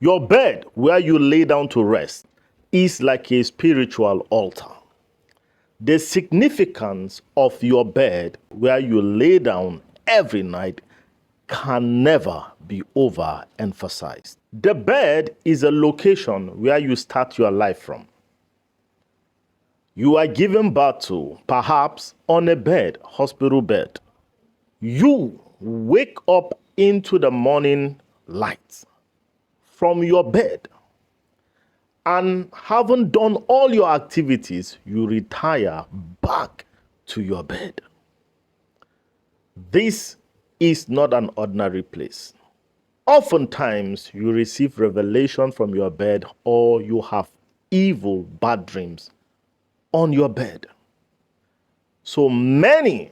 Your bed where you lay down to rest is like a spiritual altar. The significance of your bed where you lay down every night can never be overemphasized. The bed is a location where you start your life from. You are given birth to, perhaps on a bed, hospital bed. You wake up into the morning light from your bed, and having done all your activities, you retire back to your bed. This is not an ordinary place. Oftentimes, you receive revelation from your bed, or you have evil, bad dreams on your bed. So many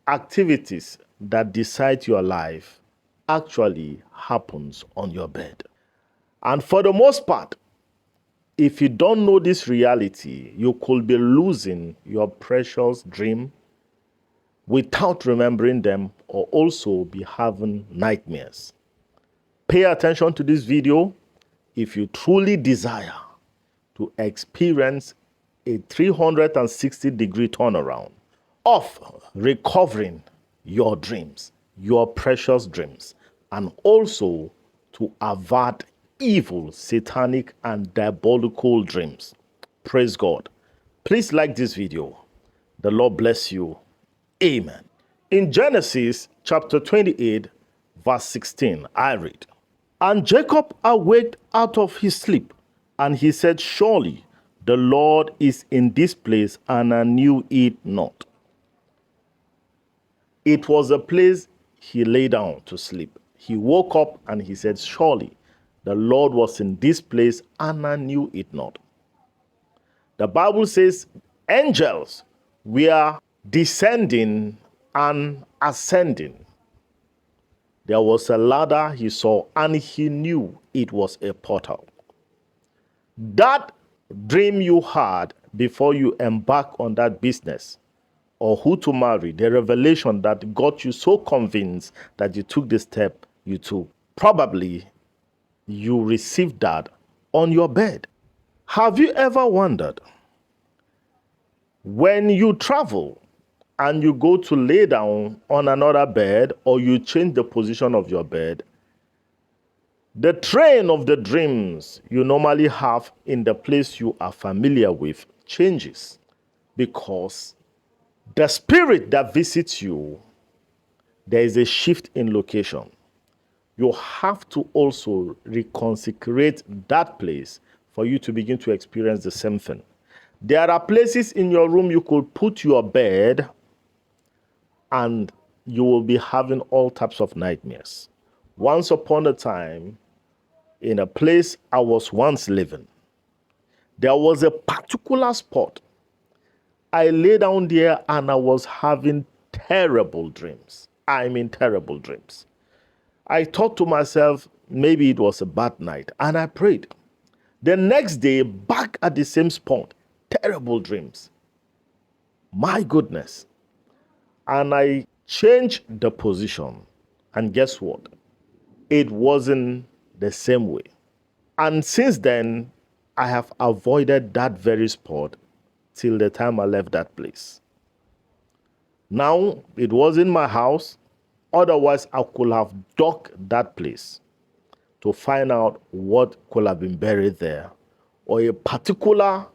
activities that decide your life actually happens on your bed. And for the most part, if you don't know this reality, you could be losing your precious dream without remembering them, or also be having nightmares. Pay attention to this video if you truly desire to experience a 360-degree turnaround of recovering your dreams, your precious dreams, and also to avert evil, satanic, and diabolical dreams. Praise God. Please like this video. The Lord bless you. Amen. In Genesis chapter 28, verse 16, I read, "And Jacob awaked out of his sleep, and he said, Surely the Lord is in this place, and I knew it not." It was a place he lay down to sleep. He woke up and he said, Surely the Lord was in this place, and I knew it not. The Bible says angels were descending and ascending. There was a ladder he saw, and he knew it was a portal. That dream you had before you embark on that business, or who to marry, the revelation that got you so convinced that you took the step you took, probably you received that on your bed. Have you ever wondered, when you travel and you go to lay down on another bed, or you change the position of your bed, the train of the dreams you normally have in the place you are familiar with changes, because the spirit that visits you, there is a shift in location. You have to also reconsecrate that place for you to begin to experience the same thing. There are places in your room you could put your bed, and you will be having all types of nightmares. Once upon a time, in a place I was once living, there was a particular spot. I lay down there and I was having terrible dreams. I mean, terrible dreams. I thought to myself, maybe it was a bad night, and I prayed. The next day, back at the same spot, terrible dreams. My goodness. And I changed the position, and guess what? It wasn't the same way. And since then, I have avoided that very spot till the time I left that place. Now, it was in my house. Otherwise, I could have dug that place to find out what could have been buried there, or a particular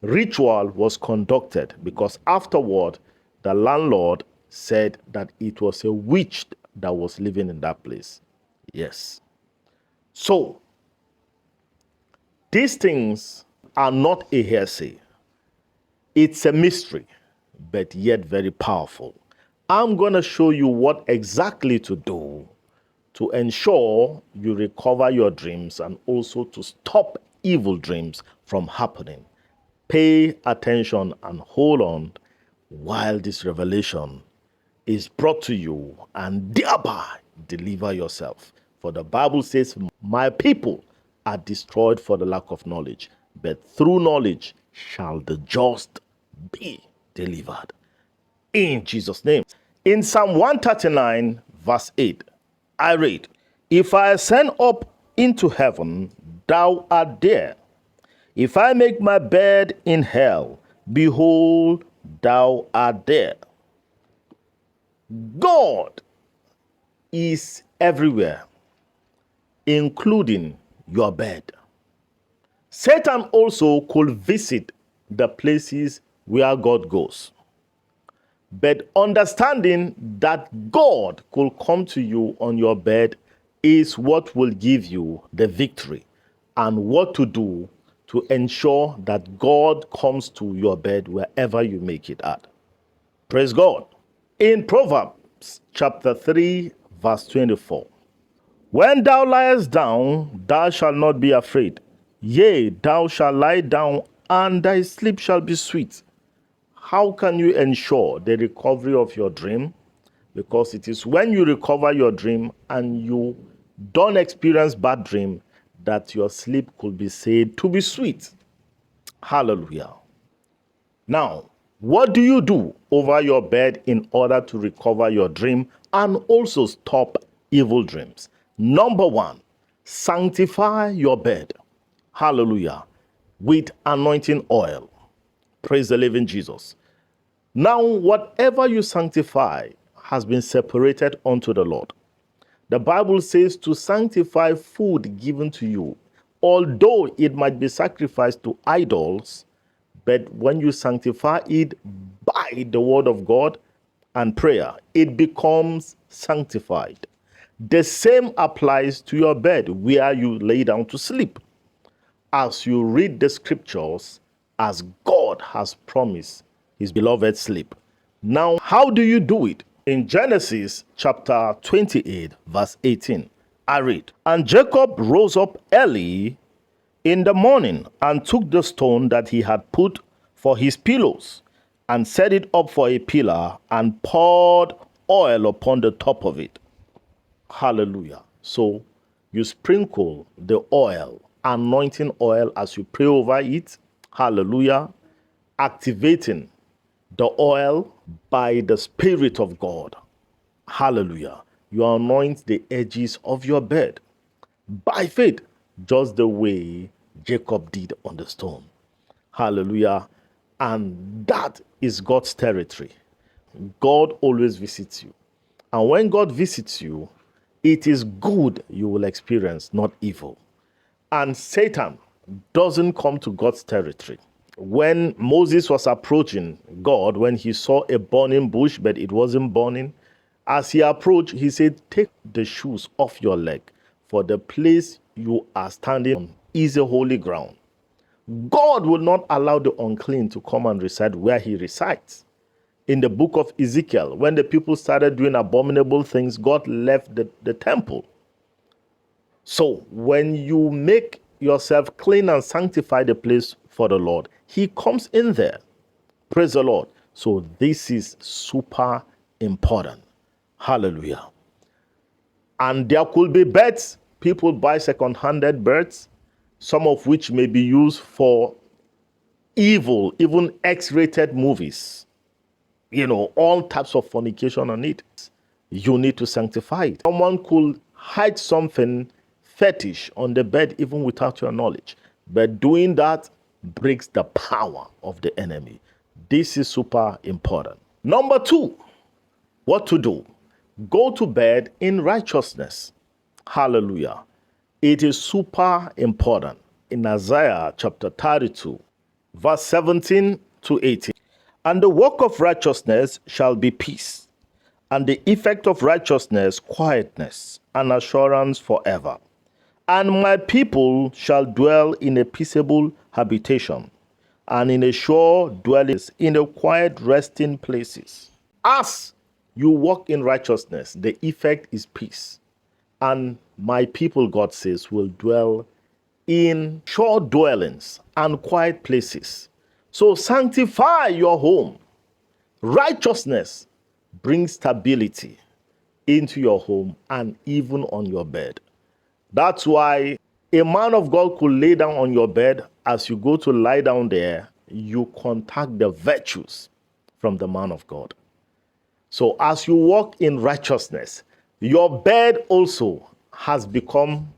ritual was conducted, because afterward, the landlord said that it was a witch that was living in that place. Yes. So, these things are not a hearsay. It's a mystery, but yet very powerful. I'm going to show you what exactly to do to ensure you recover your dreams, and also to stop evil dreams from happening. Pay attention and hold on while this revelation is brought to you, and thereby deliver yourself. For the Bible says, my people are destroyed for the lack of knowledge, but through knowledge shall the just be delivered. In Jesus' name. In Psalm 139, verse 8, I read, "If I ascend up into heaven, thou art there. If I make my bed in hell, behold, thou art there. God is everywhere, including your bed. Satan also could visit the places where God goes. But understanding that God could come to you on your bed is what will give you the victory, and what to do to ensure that God comes to your bed wherever you make it at. Praise God. In Proverbs chapter 3, verse 24. When thou liest down, thou shalt not be afraid. Yea, thou shalt lie down, and thy sleep shall be sweet. How can you ensure the recovery of your dream? Because it is when you recover your dream and you don't experience bad dream that your sleep could be said to be sweet. Hallelujah. Now, what do you do over your bed in order to recover your dream and also stop evil dreams? Number one, sanctify your bed. Hallelujah. With anointing oil. Praise the living Jesus. Now, whatever you sanctify has been separated unto the Lord. The Bible says to sanctify food given to you, although it might be sacrificed to idols, but when you sanctify it by the word of God and prayer, it becomes sanctified. The same applies to your bed where you lay down to sleep. As you read the scriptures, as God has promised his beloved sleep. Now, how do you do it? In Genesis chapter 28, verse 18, I read, And Jacob rose up early in the morning and took the stone that he had put for his pillows and set it up for a pillar and poured oil upon the top of it. Hallelujah. So you sprinkle the oil, anointing oil, as you pray over it. Hallelujah. Activating the oil by the Spirit of God. Hallelujah. You anoint the edges of your bed by faith, just the way Jacob did on the stone. Hallelujah. And that is God's territory. God always visits you. And when God visits you, it is good you will experience, not evil. And Satan doesn't come to God's territory. When Moses was approaching God, when he saw a burning bush, but it wasn't burning, as he approached, he said, Take the shoes off your leg, for the place you are standing on is a holy ground. God will not allow the unclean to come and reside where he resides. In the book of Ezekiel, when the people started doing abominable things, God left the temple. So when you make yourself clean and sanctify the place for the Lord, he comes in there. Praise the Lord. So this is super important. Hallelujah. And there could be beds. People buy second-handed beds, some of which may be used for evil, even X-rated movies. All types of fornication on it. You need to sanctify it. Someone could hide something fetish on the bed even without your knowledge. But doing that breaks the power of the enemy. This is super important. Number two, what to do? Go to bed in righteousness. Hallelujah. It is super important. In Isaiah chapter 32, verse 17 to 18. And the work of righteousness shall be peace, and the effect of righteousness quietness and assurance forever. And my people shall dwell in a peaceable habitation, and in a sure dwelling, in a quiet resting places. As you walk in righteousness, the effect is peace. And my people, God says, will dwell in sure dwellings and quiet places. So sanctify your home. Righteousness brings stability into your home and even on your bed. That's why a man of God could lay down on your bed. As you go to lie down there, you contact the virtues from the man of God. So as you walk in righteousness, your bed also has become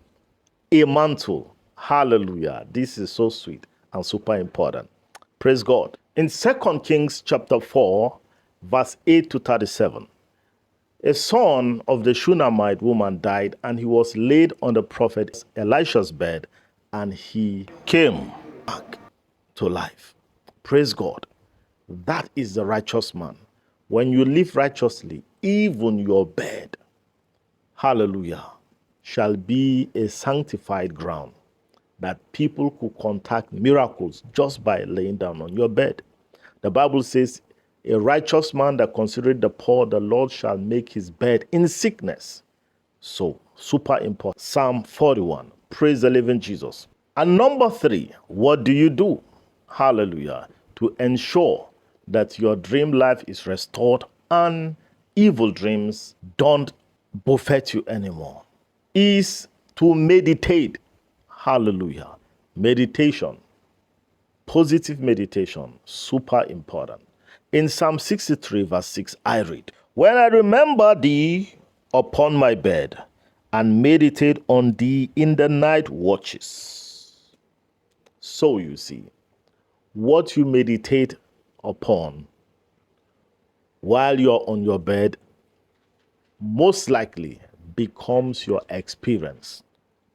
a mantle. Hallelujah. This is so sweet and super important. Praise God. In 2 Kings chapter 4, verse 8 to 37, a son of the Shunammite woman died, and he was laid on the prophet Elisha's bed, and he came back to life. Praise God. That is the righteous man. When you live righteously, even your bed, hallelujah, shall be a sanctified ground that people could contact miracles just by laying down on your bed. The Bible says, a righteous man that considereth the poor, the Lord shall make his bed in sickness. So, super important. Psalm 41. Praise the living Jesus. And number 3, what do you do? Hallelujah. To ensure that your dream life is restored and evil dreams don't buffet you anymore, is to meditate. Hallelujah. Meditation. Positive meditation. Super important. In Psalm 63 verse 6, I read, when I remember thee upon my bed and meditate on thee in the night watches. So you see, what you meditate upon while you're on your bed most likely becomes your experience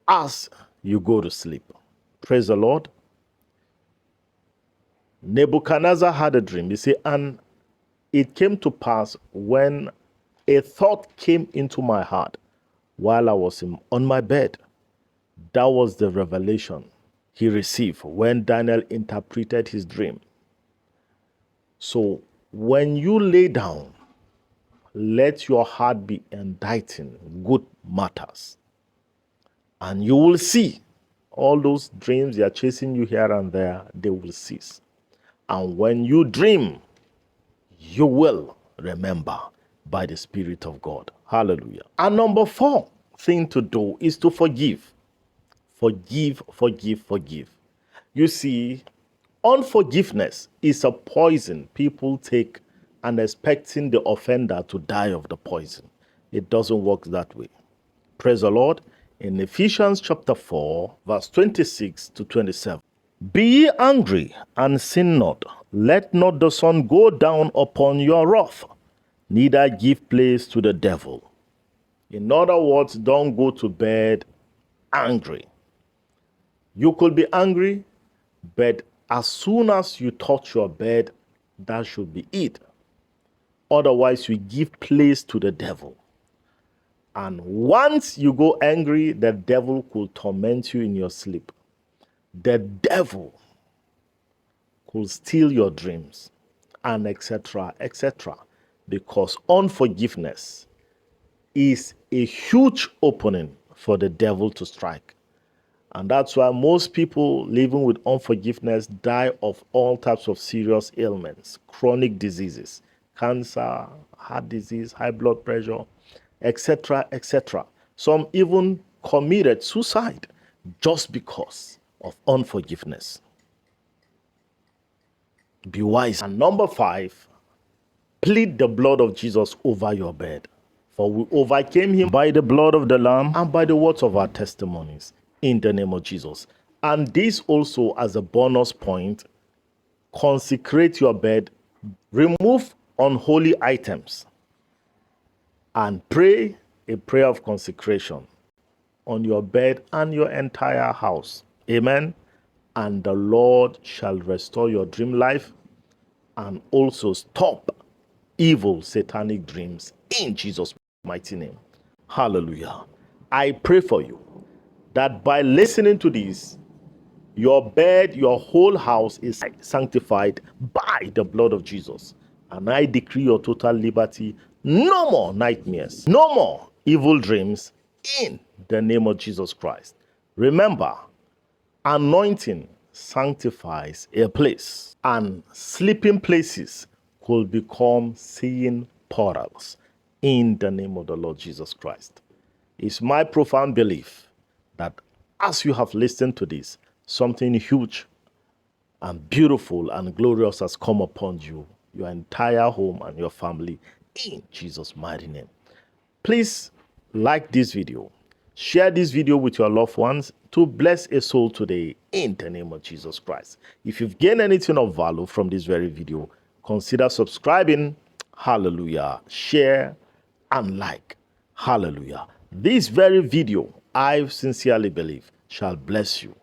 as you go to sleep. Praise the Lord. Nebuchadnezzar had a dream. He said, and it came to pass when a thought came into my heart while I was on my bed. That was the revelation he received when Daniel interpreted his dream. So when you lay down, let your heart be enlightened good matters. And you will see all those dreams they are chasing you here and there, they will cease. And when you dream, you will remember by the Spirit of God. Hallelujah. And number 4 thing to do is to forgive. Forgive, forgive, forgive. You see, unforgiveness is a poison people take and expecting the offender to die of the poison. It doesn't work that way. Praise the Lord. In Ephesians chapter 4, verse 26 to 27. Be ye angry and sin not. Let not the sun go down upon your wrath, neither give place to the devil. In other words, don't go to bed angry. You could be angry, but as soon as you touch your bed, that should be it. Otherwise, you give place to the devil. And once you go angry, the devil could torment you in your sleep. The devil could steal your dreams, and etc., etc. Because unforgiveness is a huge opening for the devil to strike. And that's why most people living with unforgiveness die of all types of serious ailments, chronic diseases, cancer, heart disease, high blood pressure, etc., etc. Some even committed suicide just because of unforgiveness. Be wise. And number 5, plead the blood of Jesus over your bed. For we overcame him by the blood of the Lamb and by the words of our testimonies, in the name of Jesus. And this also, as a bonus point, consecrate your bed, remove unholy items, and pray a prayer of consecration on your bed and your entire house. Amen. And the Lord shall restore your dream life and also stop evil satanic dreams in Jesus' mighty name. Hallelujah. I pray for you that by listening to this, your bed, your whole house is sanctified by the blood of Jesus. And I decree your total liberty. No more nightmares, no more evil dreams in the name of Jesus Christ. Remember, anointing sanctifies a place, and sleeping places could become seeing portals in the name of the Lord Jesus Christ. It's my profound belief that as you have listened to this, something huge and beautiful and glorious has come upon you, your entire home and your family, in Jesus' mighty name. Please like this video, Share this video with your loved ones to bless a soul today in the name of Jesus Christ. If you've gained anything of value from this very video, consider subscribing. Hallelujah. Share and like. Hallelujah. This very video, I sincerely believe, shall bless you